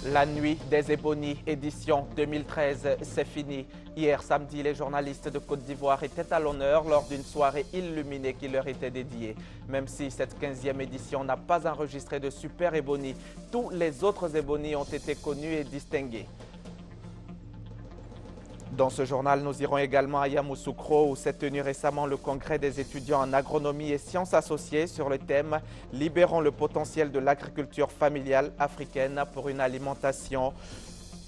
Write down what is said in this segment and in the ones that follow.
La nuit des Ebonies, édition 2013, c'est fini. Hier samedi, les journalistes de Côte d'Ivoire étaient à l'honneur lors d'une soirée illuminée qui leur était dédiée. Même si cette 15e édition n'a pas enregistré de super Ebonies, tous les autres Ebonies ont été connus et distingués. Dans ce journal, nous irons également à Yamoussoukro où s'est tenu récemment le congrès des étudiants en agronomie et sciences associées sur le thème « Libérons le potentiel de l'agriculture familiale africaine pour une alimentation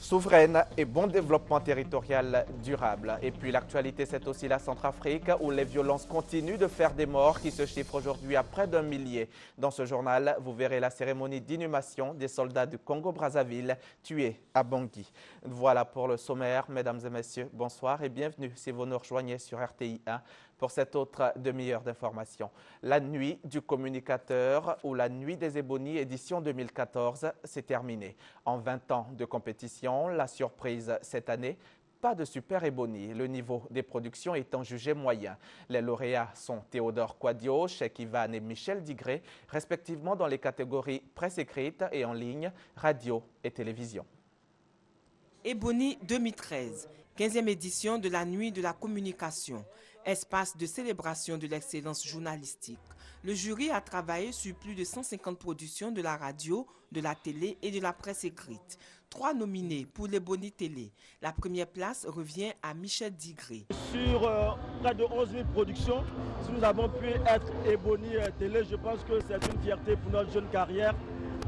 souveraine et bon développement territorial durable ». Et puis l'actualité, c'est aussi la Centrafrique où les violences continuent de faire des morts qui se chiffrent aujourd'hui à près d'1 millier. Dans ce journal, vous verrez la cérémonie d'inhumation des soldats du Congo-Brazzaville tués à Bangui. Voilà pour le sommaire. Mesdames et messieurs, bonsoir et bienvenue si vous nous rejoignez sur RTI 1 pour cette autre demi-heure d'information. La nuit du communicateur ou la nuit des Ebonies édition 2014, c'est terminé. En 20 ans de compétition, la surprise cette année, pas de super Ebonies, le niveau des productions étant jugé moyen. Les lauréats sont Théodore Quadio, Cheikh Ivan et Michel Digré, respectivement dans les catégories presse écrite et en ligne, radio et télévision. Ebonies 2013, 15e édition de la nuit de la communication. Espace de célébration de l'excellence journalistique. Le jury a travaillé sur plus de 150 productions de la radio, de la télé et de la presse écrite. 3 nominés pour l'Ebonies télé. La première place revient à Michel Digré. Sur près de 11 000 productions, si nous avons pu être Ebonies télé, je pense que c'est une fierté pour notre jeune carrière.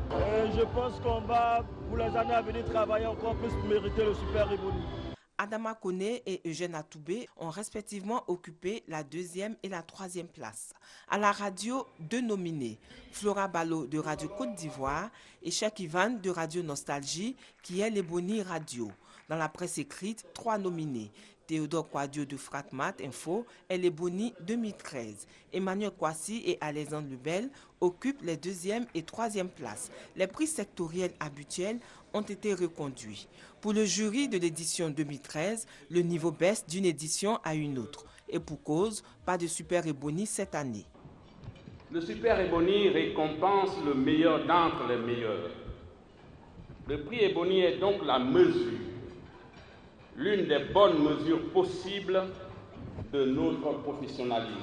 Je pense qu'on va, pour les années à venir, travailler encore plus pour mériter le super Ebonies. Adama Koné et Eugène Atoubé ont respectivement occupé la 2e et la 3e place. À la radio, 2 nominés, Flora Balo de Radio Côte d'Ivoire et Cheikh Ivan de Radio Nostalgie, qui est l'Ebonies radio. Dans la presse écrite, 3 nominés. Théodore Quadio de Fratmat Info et l'Ebonies 2013. Emmanuel Kwasi et Alexandre Lebel occupent les 2e et 3e places. Les prix sectoriels habituels ont été reconduits. Pour le jury de l'édition 2013, le niveau baisse d'une édition à une autre. Et pour cause, pas de super Ebonies cette année. Le super Ebonies récompense le meilleur d'entre les meilleurs. Le prix Ebonies est donc la mesure, l'une des bonnes mesures possibles de notre professionnalisme,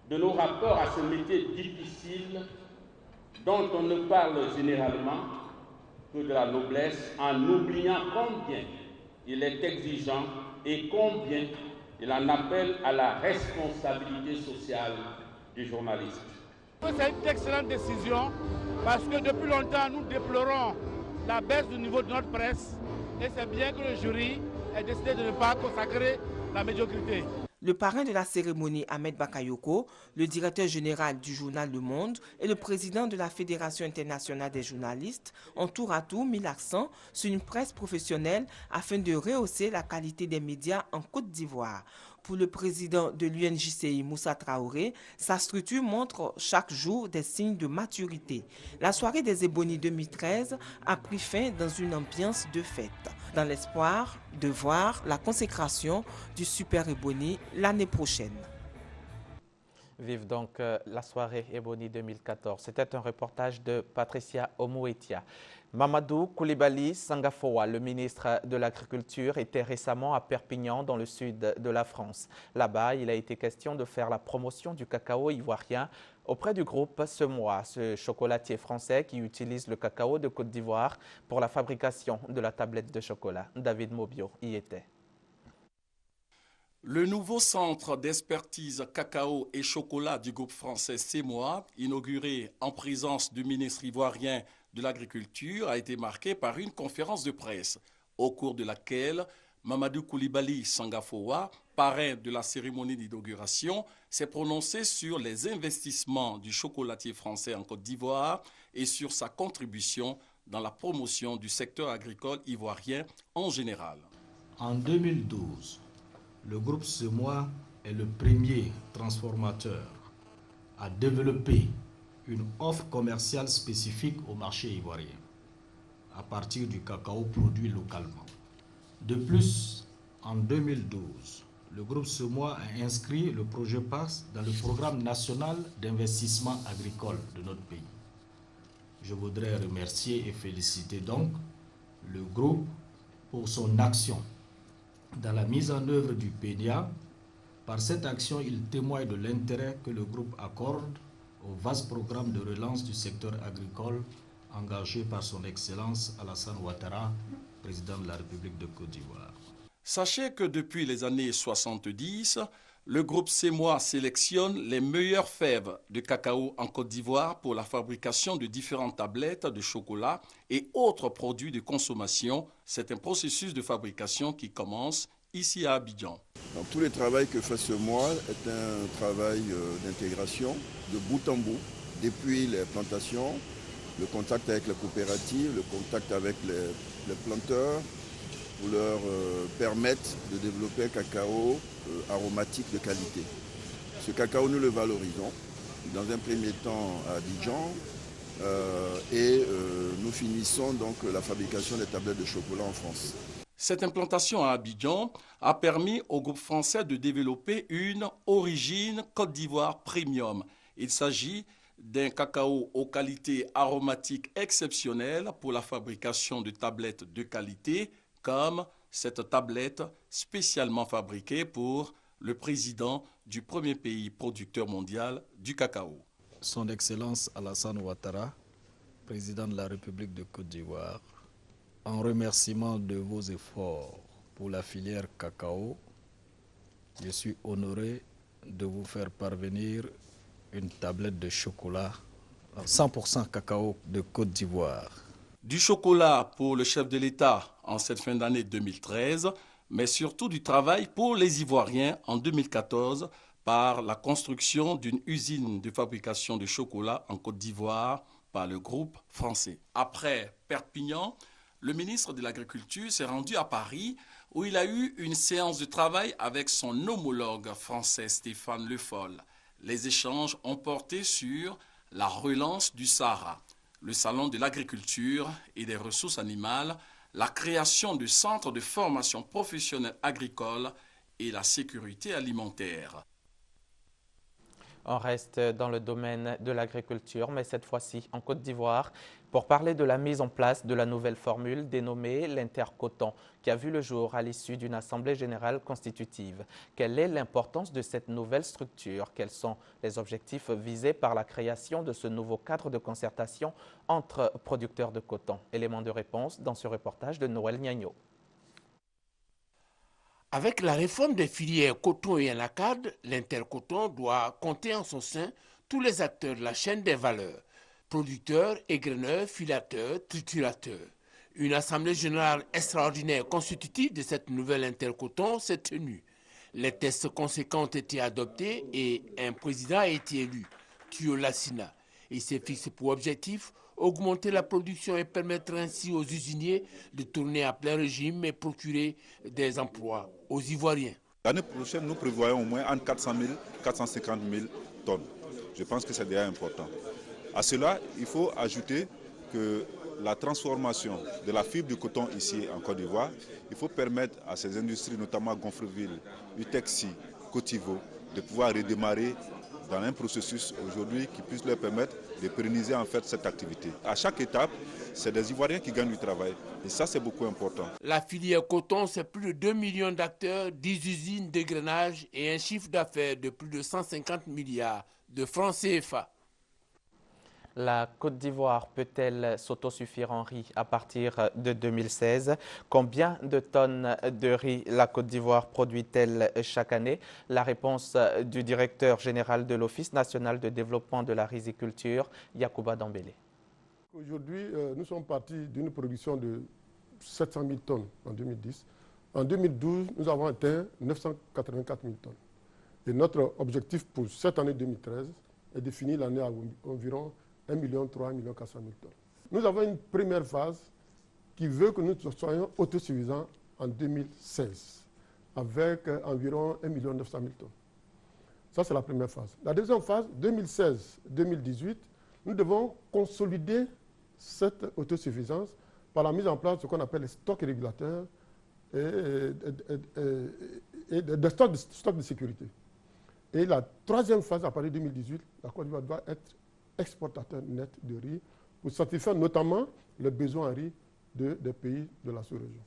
de nos rapports à ce métier difficile dont on ne parle généralement que de la noblesse, en oubliant combien il est exigeant et combien il en appelle à la responsabilité sociale du journaliste. C'est une excellente décision parce que depuis longtemps nous déplorons la baisse du niveau de notre presse et c'est bien que le jury ait décidé de ne pas consacrer la médiocrité. Le parrain de la cérémonie, Ahmed Bakayoko, le directeur général du journal Le Monde et le président de la Fédération internationale des journalistes ont tour à tour mis l'accent sur une presse professionnelle afin de rehausser la qualité des médias en Côte d'Ivoire. Pour le président de l'UNJCI, Moussa Traoré, sa structure montre chaque jour des signes de maturité. La soirée des Ebonies 2013 a pris fin dans une ambiance de fête, dans l'espoir de voir la consécration du Super Ebonies l'année prochaine. Vive donc la soirée Ebonies 2014. C'était un reportage de Patricia Omouetia. Mamadou Koulibaly Sangafoa, le ministre de l'Agriculture, était récemment à Perpignan, dans le sud de la France. Là-bas, il a été question de faire la promotion du cacao ivoirien auprès du groupe Semois, ce chocolatier français qui utilise le cacao de Côte d'Ivoire pour la fabrication de la tablette de chocolat. David Mobio y était. Le nouveau centre d'expertise cacao et chocolat du groupe français Semois, inauguré en présence du ministre ivoirien de l'Agriculture, a été marqué par une conférence de presse, au cours de laquelle Mamadou Koulibaly Sangafoa, parrain de la cérémonie d'inauguration, s'est prononcé sur les investissements du chocolatier français en Côte d'Ivoire et sur sa contribution dans la promotion du secteur agricole ivoirien en général. En 2012, le groupe Semois est le premier transformateur à développer une offre commerciale spécifique au marché ivoirien à partir du cacao produit localement. De plus, en 2012, le groupe Semois a inscrit le projet PAS dans le programme national d'investissement agricole de notre pays. Je voudrais remercier et féliciter donc le groupe pour son action dans la mise en œuvre du PENIA. Par cette action, il témoigne de l'intérêt que le groupe accorde au vaste programme de relance du secteur agricole engagé par son Excellence Alassane Ouattara, président de la République de Côte d'Ivoire. Sachez que depuis les années 70, le groupe Semois sélectionne les meilleures fèves de cacao en Côte d'Ivoire pour la fabrication de différentes tablettes de chocolat et autres produits de consommation. C'est un processus de fabrication qui commence ici à Abidjan. Donc, tout le travail que fait Semois est un travail d'intégration de bout en bout, depuis les plantations, le contact avec les coopératives, le contact avec les planteurs, pour leur permettre de développer un cacao aromatique de qualité. Ce cacao, nous le valorisons dans un premier temps à Abidjan et nous finissons donc la fabrication des tablettes de chocolat en France. Cette implantation à Abidjan a permis au groupe français de développer une origine Côte d'Ivoire premium. Il s'agit d'un cacao aux qualités aromatiques exceptionnelles pour la fabrication de tablettes de qualité, comme cette tablette spécialement fabriquée pour le président du premier pays producteur mondial du cacao. Son Excellence Alassane Ouattara, président de la République de Côte d'Ivoire, en remerciement de vos efforts pour la filière cacao, je suis honoré de vous faire parvenir une tablette de chocolat 100% cacao de Côte d'Ivoire. Du chocolat pour le chef de l'État en cette fin d'année 2013, mais surtout du travail pour les Ivoiriens en 2014 par la construction d'une usine de fabrication de chocolat en Côte d'Ivoire par le groupe français. Après Perpignan, le ministre de l'Agriculture s'est rendu à Paris où il a eu une séance de travail avec son homologue français Stéphane Le Foll. Les échanges ont porté sur la relance du Sahara, le salon de l'agriculture et des ressources animales, la création de centres de formation professionnelle agricole et la sécurité alimentaire. On reste dans le domaine de l'agriculture, mais cette fois-ci en Côte d'Ivoire, pour parler de la mise en place de la nouvelle formule dénommée l'Intercoton, qui a vu le jour à l'issue d'une assemblée générale constitutive. Quelle est l'importance de cette nouvelle structure? Quels sont les objectifs visés par la création de ce nouveau cadre de concertation entre producteurs de coton? Élément de réponse dans ce reportage de Noël Niagno. Avec la réforme des filières coton et anacarde, l'Intercoton doit compter en son sein tous les acteurs de la chaîne des valeurs, producteurs, égreneurs, filateurs, triturateurs. Une assemblée générale extraordinaire constitutive de cette nouvelle Intercoton s'est tenue. Les tests conséquents ont été adoptés et un président a été élu, Thio Lassina. Il s'est fixé pour objectif augmenter la production et permettre ainsi aux usiniers de tourner à plein régime et procurer des emplois aux Ivoiriens. L'année prochaine, nous prévoyons au moins entre 400 000 et 450 000 tonnes. Je pense que c'est déjà important. À cela, il faut ajouter que la transformation de la fibre de coton ici en Côte d'Ivoire, il faut permettre à ces industries, notamment Gonfreville, Utexi, Cotivo, de pouvoir redémarrer dans un processus aujourd'hui qui puisse leur permettre de pérenniser en fait cette activité. À chaque étape, c'est des Ivoiriens qui gagnent du travail et ça c'est beaucoup important. La filière coton, c'est plus de 2 millions d'acteurs, 10 usines d'égrenage et un chiffre d'affaires de plus de 150 milliards de francs CFA. La Côte d'Ivoire peut-elle s'autosuffire en riz à partir de 2016? Combien de tonnes de riz la Côte d'Ivoire produit-elle chaque année? La réponse du directeur général de l'Office national de développement de la riziculture, Yacouba Dambélé. Aujourd'hui, nous sommes partis d'une production de 700 000 tonnes en 2010. En 2012, nous avons atteint 984 000 tonnes. Et notre objectif pour cette année 2013 est de finir l'année à environ 1,3 million, 400 000 tonnes. Nous avons une première phase qui veut que nous soyons autosuffisants en 2016, avec environ 1,9 million de tonnes. Ça, c'est la première phase. La deuxième phase, 2016-2018, nous devons consolider cette autosuffisance par la mise en place de ce qu'on appelle les stocks régulateurs et et des stocks de sécurité. Et la troisième phase, à partir de 2018, la Côte d'Ivoire doit être exportateur net de riz pour satisfaire notamment les besoins en riz des pays de la sous-région.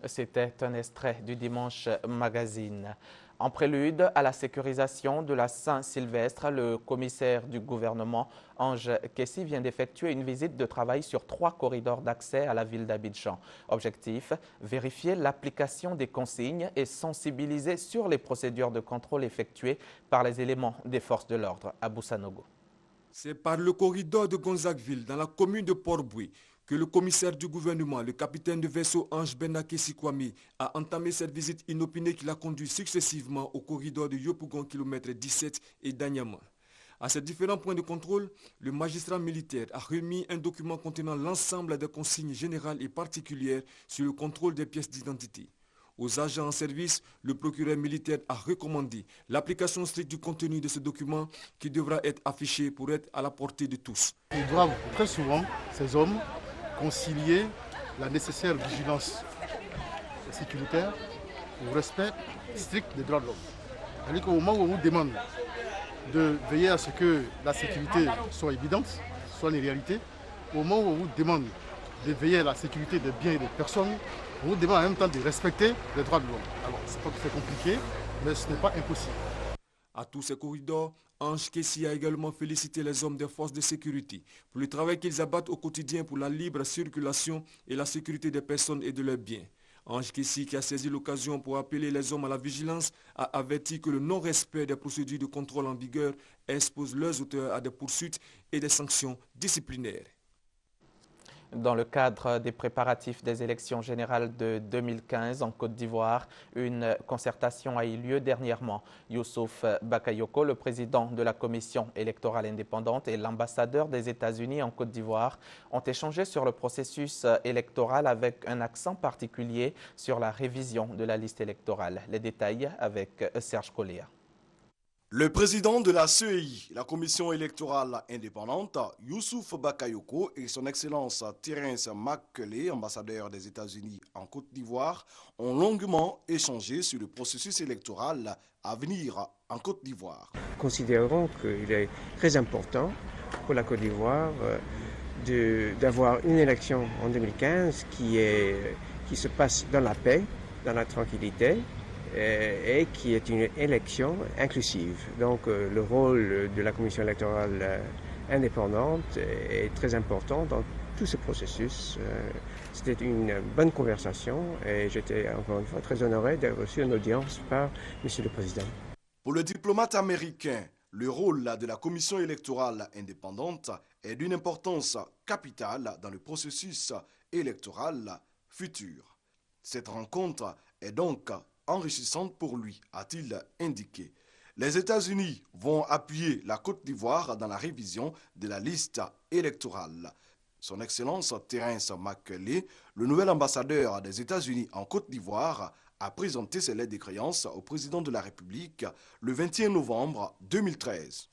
C'était un extrait du Dimanche Magazine. En prélude à la sécurisation de la Saint-Sylvestre, le commissaire du gouvernement, Ange Kessi, vient d'effectuer une visite de travail sur 3 corridors d'accès à la ville d'Abidjan. Objectif, vérifier l'application des consignes et sensibiliser sur les procédures de contrôle effectuées par les éléments des forces de l'ordre à Boussanogo. C'est par le corridor de Gonzagueville, dans la commune de Port-Bouy, que le commissaire du gouvernement, le capitaine de vaisseau Ange Benakessi Kwame, a entamé cette visite inopinée qui l'a conduit successivement au corridor de Yopougon, km 17 et d'Anyama. À ces différents points de contrôle, le magistrat militaire a remis un document contenant l'ensemble des consignes générales et particulières sur le contrôle des pièces d'identité. Aux agents en service, le procureur militaire a recommandé l'application stricte du contenu de ce document qui devra être affiché pour être à la portée de tous. Ils doivent très souvent, ces hommes, concilier la nécessaire vigilance sécuritaire au respect strict des droits de l'homme. C'est-à-dire qu'au moment où on vous demande de veiller à ce que la sécurité soit évidente, soit une réalité, au moment où on vous demande de veiller à la sécurité des biens et des personnes, on vous demande en même temps de respecter les droits de l'homme. Alors, c'est pas tout à fait compliqué, mais ce n'est pas impossible. À tous ces corridors, Ange Kessi a également félicité les hommes des forces de sécurité pour le travail qu'ils abattent au quotidien pour la libre circulation et la sécurité des personnes et de leurs biens. Ange Kessi, qui a saisi l'occasion pour appeler les hommes à la vigilance, a averti que le non-respect des procédures de contrôle en vigueur expose leurs auteurs à des poursuites et des sanctions disciplinaires. Dans le cadre des préparatifs des élections générales de 2015 en Côte d'Ivoire, une concertation a eu lieu dernièrement. Youssouf Bakayoko, le président de la commission électorale indépendante et l'ambassadeur des États-Unis en Côte d'Ivoire ont échangé sur le processus électoral avec un accent particulier sur la révision de la liste électorale. Les détails avec Serge Coléa. Le président de la CEI, la commission électorale indépendante, Youssouf Bakayoko, et son excellence Terence Makele, ambassadeur des États-Unis en Côte d'Ivoire, ont longuement échangé sur le processus électoral à venir en Côte d'Ivoire. Considérons qu'il est très important pour la Côte d'Ivoire d'avoir une élection en 2015 qui se passe dans la paix, dans la tranquillité, et qui est une élection inclusive. Donc le rôle de la commission électorale indépendante est très important dans tout ce processus. C'était une bonne conversation et j'étais encore une fois très honoré d'avoir reçu une audience par M. le Président. Pour le diplomate américain, le rôle de la commission électorale indépendante est d'une importance capitale dans le processus électoral futur. Cette rencontre est donc enrichissante pour lui, a-t-il indiqué. Les États-Unis vont appuyer la Côte d'Ivoire dans la révision de la liste électorale. Son Excellence Terence Makele, le nouvel ambassadeur des États-Unis en Côte d'Ivoire, a présenté ses lettres de créance au président de la République le 21 novembre 2013.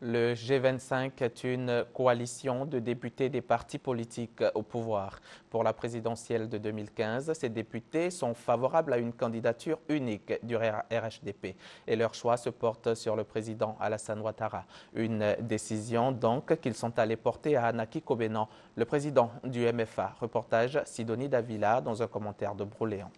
Le G25 est une coalition de députés des partis politiques au pouvoir. Pour la présidentielle de 2015, ces députés sont favorables à une candidature unique du RHDP et leur choix se porte sur le président Alassane Ouattara. Une décision donc qu'ils sont allés porter à Anaki Kobenan, le président du MFA. Reportage Sidonie Davila dans un commentaire de Broléan.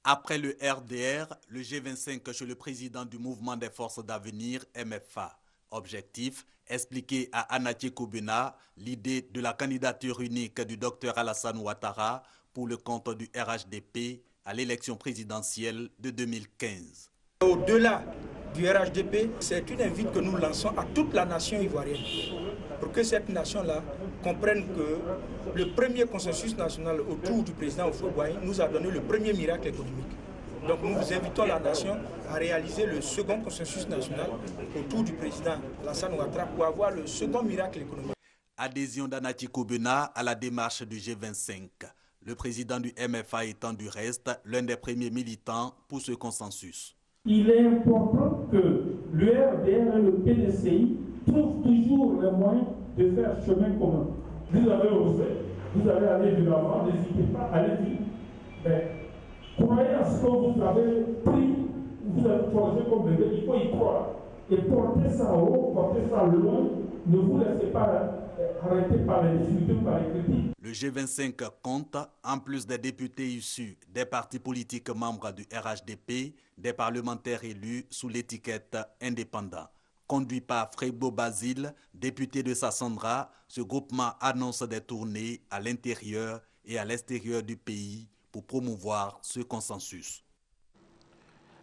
Après le RDR, le G25 chez le président du mouvement des forces d'avenir, MFA. Objectif, expliquer à Anaki Kobenan l'idée de la candidature unique du Dr Alassane Ouattara pour le compte du RHDP à l'élection présidentielle de 2015. Au-delà du RHDP, c'est une invite que nous lançons à toute la nation ivoirienne pour que cette nation-là comprenne que le premier consensus national autour du président Houphouët-Boigny nous a donné le premier miracle économique. Donc nous invitons la nation à réaliser le second consensus national autour du président Alassane Ouattara pour avoir le second miracle économique. Adhésion d'Anaki Kobenan à la démarche du G25. Le président du MFA étant du reste l'un des premiers militants pour ce consensus. Il est important que le RDR et le PDCI trouvent toujours les moyens de faire chemin commun. Vous avez osé. vous allez aller de l'avant, n'hésitez pas, allez-y. Mais croyez à ce que vous avez pris, vous avez forgé comme bébé, il faut y croire. Et portez ça haut, portez ça loin, ne vous laissez pas arrêter par les difficultés ou par les critiques. Le G25 compte, en plus des députés issus des partis politiques membres du RHDP, des parlementaires élus sous l'étiquette indépendant. Conduit par Frebo Basile, député de Sassandra, ce groupement annonce des tournées à l'intérieur et à l'extérieur du pays pour promouvoir ce consensus.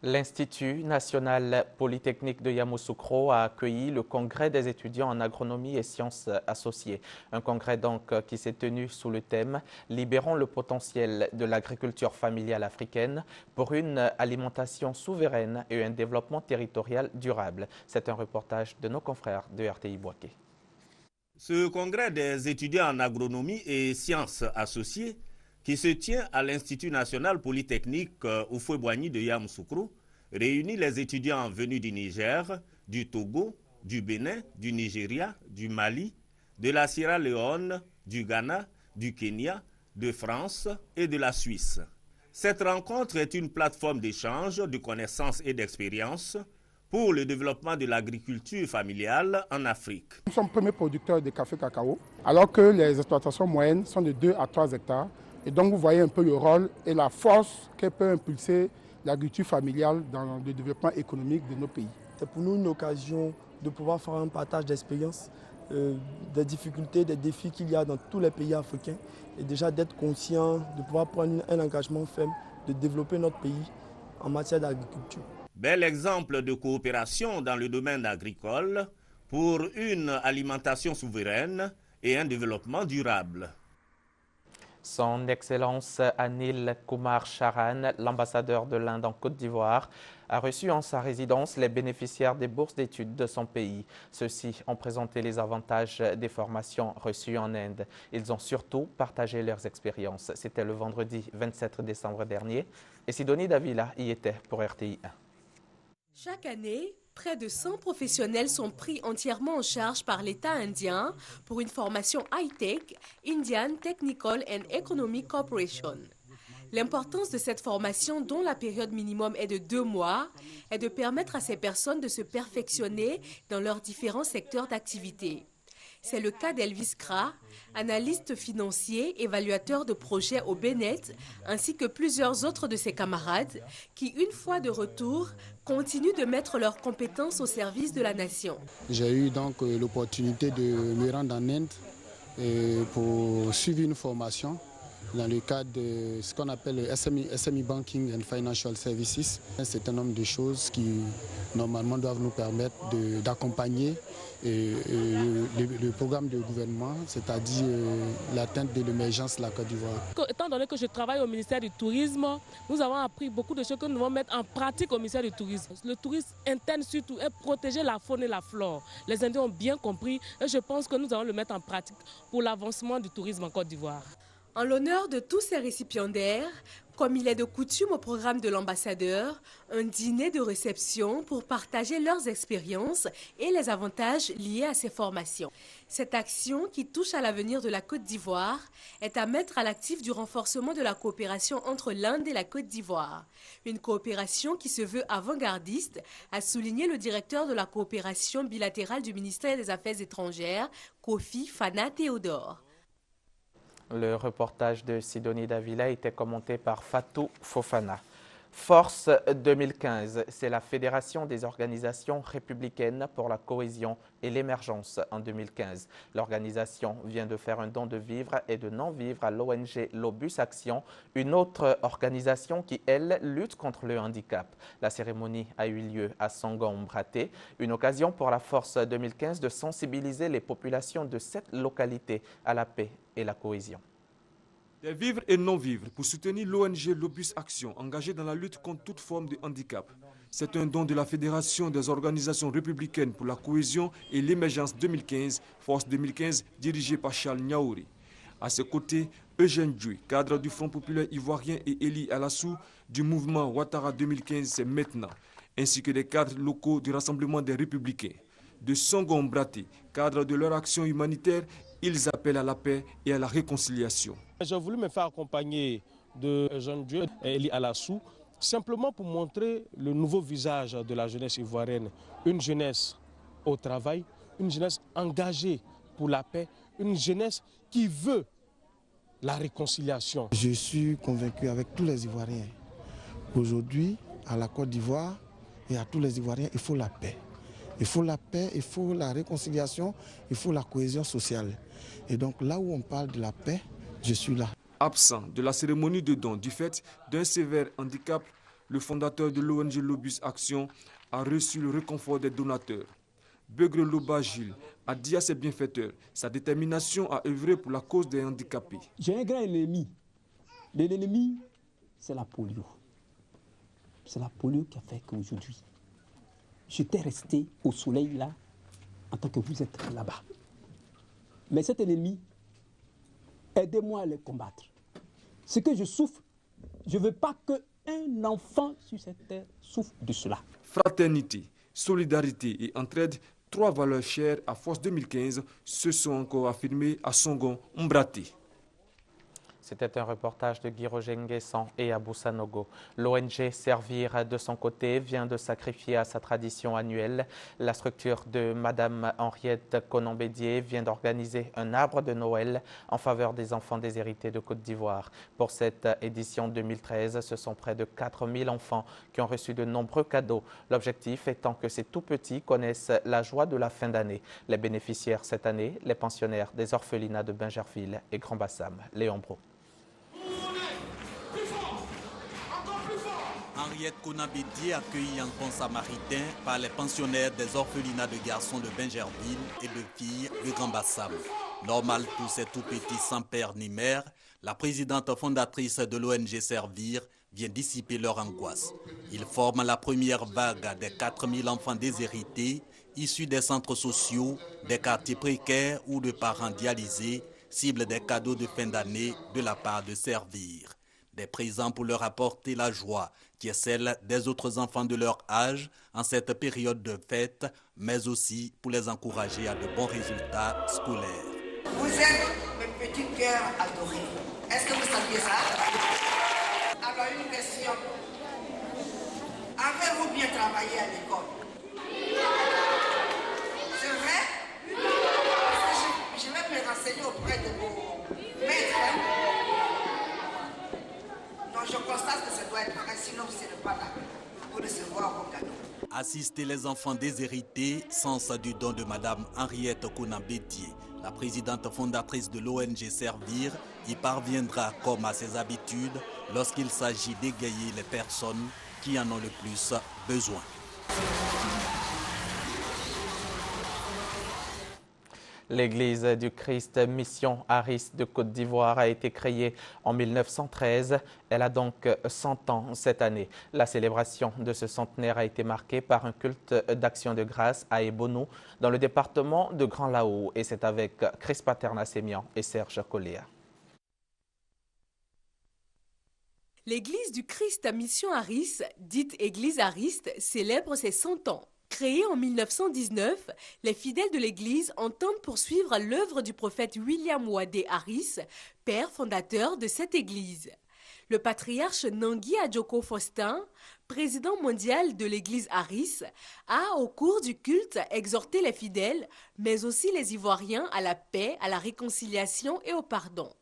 L'Institut national polytechnique de Yamoussoukro a accueilli le congrès des étudiants en agronomie et sciences associées. Un congrès donc qui s'est tenu sous le thème « Libérons le potentiel de l'agriculture familiale africaine pour une alimentation souveraine et un développement territorial durable ». C'est un reportage de nos confrères de RTI Boaké. Ce congrès des étudiants en agronomie et sciences associées qui se tient à l'Institut national polytechnique Houphouët-Boigny de Yamoussoukro, réunit les étudiants venus du Niger, du Togo, du Bénin, du Nigeria, du Mali, de la Sierra Leone, du Ghana, du Kenya, de France et de la Suisse. Cette rencontre est une plateforme d'échange, de connaissances et d'expériences pour le développement de l'agriculture familiale en Afrique. Nous sommes premiers producteurs de café cacao, alors que les exploitations moyennes sont de 2 à 3 hectares. Et donc vous voyez un peu le rôle et la force que peut impulser l'agriculture familiale dans le développement économique de nos pays. C'est pour nous une occasion de pouvoir faire un partage d'expériences, des difficultés, des défis qu'il y a dans tous les pays africains et déjà d'être conscient, de pouvoir prendre un engagement ferme, de développer notre pays en matière d'agriculture. Bel exemple de coopération dans le domaine agricole pour une alimentation souveraine et un développement durable. Son Excellence Anil Kumar Charan, l'ambassadeur de l'Inde en Côte d'Ivoire, a reçu en sa résidence les bénéficiaires des bourses d'études de son pays. Ceux-ci ont présenté les avantages des formations reçues en Inde. Ils ont surtout partagé leurs expériences. C'était le vendredi 27 décembre dernier et Sidonie Davila y était pour RTI 1. Chaque année, près de 100 professionnels sont pris entièrement en charge par l'État indien pour une formation high-tech, Indian Technical and Economic Corporation. L'importance de cette formation, dont la période minimum est de 2 mois, est de permettre à ces personnes de se perfectionner dans leurs différents secteurs d'activité. C'est le cas d'Elvis Kra, analyste financier, évaluateur de projets au Bénin, ainsi que plusieurs autres de ses camarades qui, une fois de retour, continuent de mettre leurs compétences au service de la nation. J'ai eu donc l'opportunité de me rendre en Inde pour suivre une formation dans le cadre de ce qu'on appelle le SME Banking and Financial Services. C'est un nombre de choses qui, normalement, doivent nous permettre d'accompagner le programme de gouvernement, c'est-à-dire l'atteinte de l'émergence de la Côte d'Ivoire. Étant donné que je travaille au ministère du Tourisme, nous avons appris beaucoup de choses que nous devons mettre en pratique au ministère du Tourisme. Le tourisme interne surtout est protéger la faune et la flore. Les Indiens ont bien compris et je pense que nous allons le mettre en pratique pour l'avancement du tourisme en Côte d'Ivoire. En l'honneur de tous ces récipiendaires, comme il est de coutume au programme de l'ambassadeur, un dîner de réception pour partager leurs expériences et les avantages liés à ces formations. Cette action, qui touche à l'avenir de la Côte d'Ivoire, est à mettre à l'actif du renforcement de la coopération entre l'Inde et la Côte d'Ivoire. Une coopération qui se veut avant-gardiste, a souligné le directeur de la coopération bilatérale du ministère des Affaires étrangères, Kofi Fana Théodore. Le reportage de Sidonie Davila était commenté par Fatou Fofana. Force 2015, c'est la Fédération des organisations républicaines pour la cohésion et l'émergence en 2015. L'organisation vient de faire un don de vivres et de non-vivres à l'ONG Lobus Action, une autre organisation qui, elle, lutte contre le handicap. La cérémonie a eu lieu à Sangombraté, une occasion pour la Force 2015 de sensibiliser les populations de cette localité à la paix et la cohésion. Des vivres et non-vivres pour soutenir l'ONG Lobus Action, engagée dans la lutte contre toute forme de handicap. C'est un don de la Fédération des organisations républicaines pour la cohésion et l'émergence 2015, Force 2015, dirigée par Charles Niaouri. À ses côtés, Eugène Djouy, cadre du Front populaire ivoirien, et Eli Alassou du mouvement Ouattara 2015, c'est maintenant, ainsi que des cadres locaux du Rassemblement des Républicains. De Sangombraté, cadre de leur action humanitaire, Ils appellent à la paix et à la réconciliation. J'ai voulu me faire accompagner de jeunes dieux, Eli Alassou, simplement pour montrer le nouveau visage de la jeunesse ivoirienne. Une jeunesse au travail, une jeunesse engagée pour la paix, une jeunesse qui veut la réconciliation. Je suis convaincu avec tous les Ivoiriens qu'aujourd'hui, à la Côte d'Ivoire et à tous les Ivoiriens, il faut la paix. Il faut la paix, il faut la réconciliation, il faut la cohésion sociale. Et donc là où on parle de la paix, je suis là. Absent de la cérémonie de don du fait d'un sévère handicap, le fondateur de l'ONG Lobus Action a reçu le réconfort des donateurs. Beugre Loba Gilles a dit à ses bienfaiteurs sa détermination à œuvrer pour la cause des handicapés. J'ai un grand ennemi. L'ennemi, c'est la polio. C'est la polio qui a fait qu'aujourd'hui, j'étais resté au soleil là, en tant que vous êtes là-bas. Mais cet ennemi, aidez-moi à le combattre. Ce que je souffre, je ne veux pas qu'un enfant sur cette terre souffre de cela. Fraternité, solidarité et entraide, 3 valeurs chères à Force 2015 se sont encore affirmées à Songon Mbraté. C'était un reportage de Guy Roger Nguessan et Abou Sanogo. L'ONG Servir de son côté vient de sacrifier à sa tradition annuelle. La structure de Madame Henriette Konan-Bédié vient d'organiser un arbre de Noël en faveur des enfants déshérités de Côte d'Ivoire. Pour cette édition 2013, ce sont près de 4000 enfants qui ont reçu de nombreux cadeaux. L'objectif étant que ces tout-petits connaissent la joie de la fin d'année. Les bénéficiaires cette année, les pensionnaires des orphelinats de Bingerville et Grand Bassam. Léon Bro. Henriette Konan-Bédié accueillie en camp samaritain par les pensionnaires des orphelinats de garçons de Bingerville et de filles de Grand Bassam. Normal pour ces tout petits sans père ni mère, la présidente fondatrice de l'ONG Servir vient dissiper leur angoisse. Ils forment la première vague des 4000 enfants déshérités issus des centres sociaux, des quartiers précaires ou de parents dialysés, cible des cadeaux de fin d'année de la part de Servir. Des présents pour leur apporter la joie qui est celle des autres enfants de leur âge en cette période de fête, mais aussi pour les encourager à de bons résultats scolaires. Vous êtes mes petits cœurs adorés. Est-ce que vous saviez ça? Alors une question. Avez-vous bien travaillé à l'école? C'est vrai? Je vais me renseigner auprès de vos maîtres. Non, je constate que ça doit être vrai, sinon vous ne serez pas là pour recevoir vos cadeaux. Assister les enfants déshérités, sens du don de Madame Henriette Konan-Bédié, la présidente fondatrice de l'ONG Servir, y parviendra comme à ses habitudes lorsqu'il s'agit d'égayer les personnes qui en ont le plus besoin. L'église du Christ Mission Haris de Côte d'Ivoire a été créée en 1913. Elle a donc 100 ans cette année. La célébration de ce centenaire a été marquée par un culte d'action de grâce à Ebonou, dans le département de Grand Lao. Et c'est avec Chris Paterna-Sémian et Serge Coléa. L'église du Christ Mission Haris, dite église Hariste, célèbre ses 100 ans. Créée en 1919, les fidèles de l'Église entendent poursuivre l'œuvre du prophète William Wadé Harris, père fondateur de cette Église. Le patriarche Nangui Adjoko Faustin, président mondial de l'Église Harris, a, au cours du culte, exhorté les fidèles, mais aussi les Ivoiriens à la paix, à la réconciliation et au pardon.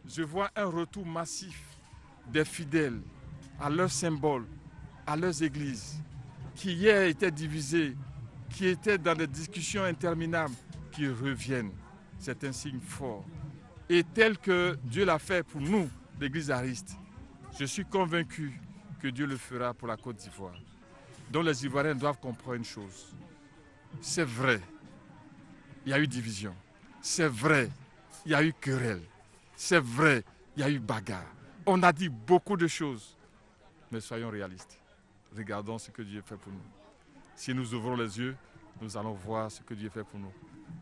Je vois un retour massif des fidèles à leurs symboles, à leurs églises, qui hier étaient divisés, qui étaient dans des discussions interminables, qui reviennent. C'est un signe fort. Et tel que Dieu l'a fait pour nous, l'Église Hariste, je suis convaincu que Dieu le fera pour la Côte d'Ivoire. Donc les Ivoiriens doivent comprendre une chose. C'est vrai, il y a eu division. C'est vrai, il y a eu querelle. C'est vrai, il y a eu bagarre. On a dit beaucoup de choses, mais soyons réalistes. Regardons ce que Dieu fait pour nous. Si nous ouvrons les yeux, nous allons voir ce que Dieu fait pour nous.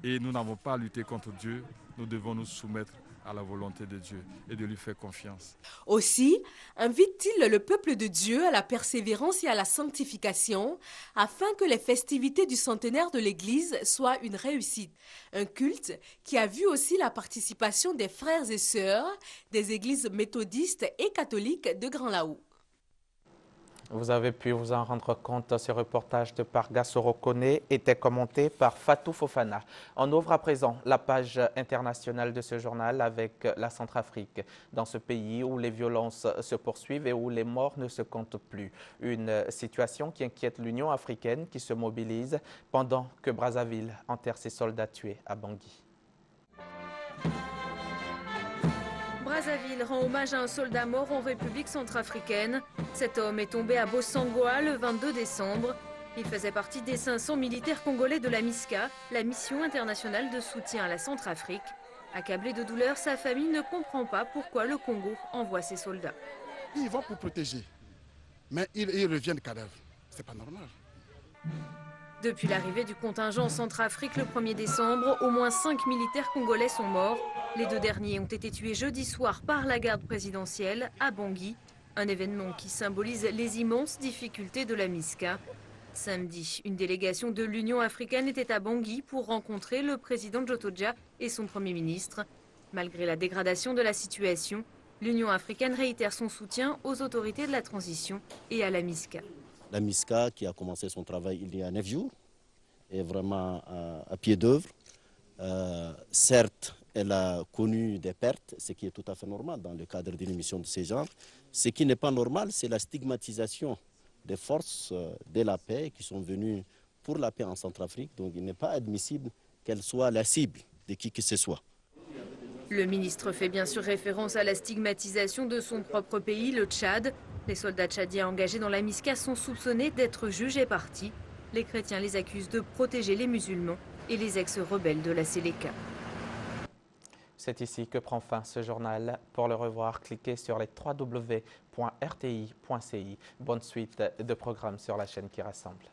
Et nous n'avons pas à lutter contre Dieu, nous devons nous soumettre à la volonté de Dieu et de lui faire confiance. Aussi, invite-t-il le peuple de Dieu à la persévérance et à la sanctification afin que les festivités du centenaire de l'Église soient une réussite. Un culte qui a vu aussi la participation des frères et sœurs des églises méthodistes et catholiques de Grand Laou. Vous avez pu vous en rendre compte, ce reportage de Parga Sorokone était commenté par Fatou Fofana. On ouvre à présent la page internationale de ce journal avec la Centrafrique. Dans ce pays où les violences se poursuivent et où les morts ne se comptent plus. Une situation qui inquiète l'Union africaine qui se mobilise pendant que Brazzaville enterre ses soldats tués à Bangui. Brazzaville rend hommage à un soldat mort en République centrafricaine. Cet homme est tombé à Bossangoa le 22 décembre. Il faisait partie des 500 militaires congolais de la MISCA, la mission internationale de soutien à la Centrafrique. Accablé de douleur, sa famille ne comprend pas pourquoi le Congo envoie ses soldats. Ils vont pour protéger, mais ils reviennent cadavres. C'est pas normal. Depuis l'arrivée du contingent en Centrafrique le 1er décembre, au moins 5 militaires congolais sont morts. Les 2 derniers ont été tués jeudi soir par la garde présidentielle à Bangui, un événement qui symbolise les immenses difficultés de la MISCA. Samedi, une délégation de l'Union africaine était à Bangui pour rencontrer le président Jotoja et son Premier ministre. Malgré la dégradation de la situation, l'Union africaine réitère son soutien aux autorités de la transition et à la MISCA. La MISCA qui a commencé son travail il y a 9 jours est vraiment à pied d'œuvre. Certes, elle a connu des pertes, ce qui est tout à fait normal dans le cadre d'une mission de ce genre. Ce qui n'est pas normal, c'est la stigmatisation des forces de la paix qui sont venues pour la paix en Centrafrique. Donc il n'est pas admissible qu'elle soit la cible de qui que ce soit. Le ministre fait bien sûr référence à la stigmatisation de son propre pays, le Tchad. Les soldats tchadiens engagés dans la MISCA sont soupçonnés d'être jugés partis. Les chrétiens les accusent de protéger les musulmans et les ex-rebelles de la Séléka. C'est ici que prend fin ce journal. Pour le revoir, cliquez sur les www.rti.ci. Bonne suite de programmes sur la chaîne qui rassemble.